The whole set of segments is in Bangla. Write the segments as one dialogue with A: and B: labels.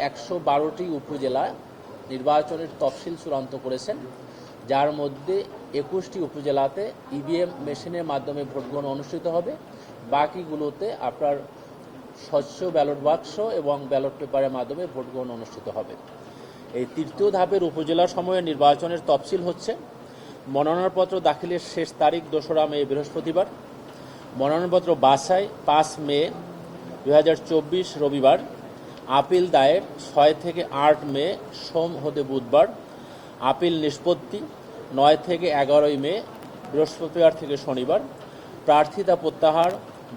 A: 112টি উপজেলা নির্বাচনের তফসিল চূড়ান্ত করেছেন, যার মধ্যে 21টি উপজেলাতে ইভিএম মেশিনের মাধ্যমে ভোট গ্রহণ অনুষ্ঠিত হবে। বাকিগুলোতে আপনার স্বচ্ছ ব্যালট বাক্স এবং ব্যালট পেপারের মাধ্যমে ভোট গ্রহণ অনুষ্ঠিত হবে। এই তৃতীয় ধাপের উপজেলা সময়ে নির্বাচনের তফসিল হচ্ছে: মনোনয়নপত্র দাখিলের শেষ তারিখ 2রা মে বৃহস্পতিবার, মনোনয়নপত্র বাছাই 5 মে 2024 রবিবার, আপিল দায়ের 6 থেকে 8 মে সোম হতে বুধবার, আপিল নিষ্পত্তি 9 থেকে 11 মে বৃহস্পতিবার থেকে শনিবার, প্রার্থিতা প্রত্যাহার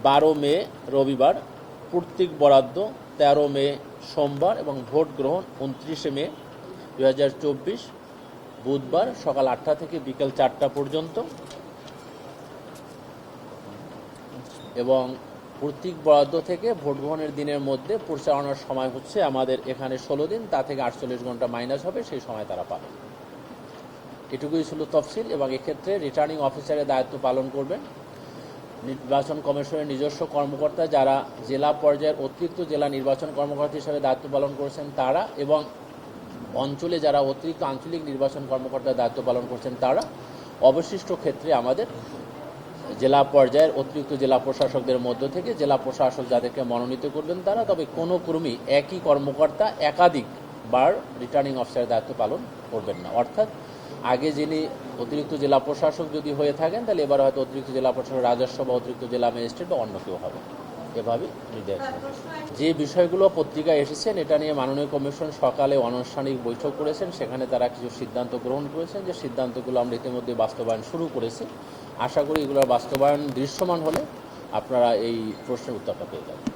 A: 12 মে রবিবার, প্রতীক বরাদ্দ 13 মে সোমবার এবং ভোট গ্রহণ 29 মে 2024 বুধবার সকাল 8টা থেকে বিকেল 4টা পর্যন্ত এবং প্রতীক বরাদ্দ থেকে ভোট গ্রহণের দিনের মধ্যে পরিচালনার সময় হচ্ছে আমাদের এখানে 16 দিন, তা থেকে 48 ঘন্টা মাইনাস হবে, সেই সময় তারা পাবে। এটুকুই ছিল তফসিল। এবং এক্ষেত্রে রিটার্নিং অফিসারের দায়িত্ব পালন করবেন নির্বাচন কমিশনের নিজস্ব কর্মকর্তা, যারা জেলা পর্যায়ের অতিরিক্ত জেলা নির্বাচন কর্মকর্তা হিসেবে দায়িত্ব পালন করেছেন তারা, এবং অঞ্চলে যারা অতিরিক্ত আঞ্চলিক নির্বাচন কর্মকর্তার দায়িত্ব পালন করছেন তারা। অবশিষ্ট ক্ষেত্রে আমাদের জেলা পর্যায়ের অতিরিক্ত জেলা প্রশাসকদের মধ্য থেকে জেলা প্রশাসক যাদেরকে মনোনীত করবেন তারা। তবে কোনো ক্রমেই একই কর্মকর্তা একাধিকবার রিটার্নিং অফিসারের দায়িত্ব পালন করবেন না। অর্থাৎ আগে যিনি অতিরিক্ত জেলা প্রশাসক যদি হয়ে থাকেন, তাহলে এবার হয়তো অতিরিক্ত জেলা প্রশাসক রাজস্ব বা অতিরিক্ত জেলা ম্যাজিস্ট্রেট বা অন্য কেউ হবে। এভাবে নির্দেশ। যে বিষয়গুলো পত্রিকায় এসেছেন, এটা নিয়ে মাননীয় কমিশন সকালে অনানুষ্ঠানিক বৈঠক করেছেন, সেখানে তারা কিছু সিদ্ধান্ত গ্রহণ করেছেন। যে সিদ্ধান্তগুলো আমরা ইতিমধ্যে বাস্তবায়ন শুরু করেছি। আশা করি এগুলোর বাস্তবায়ন দৃশ্যমান হলে আপনারা এই প্রশ্নের উত্তরটা পেয়ে যাবেন।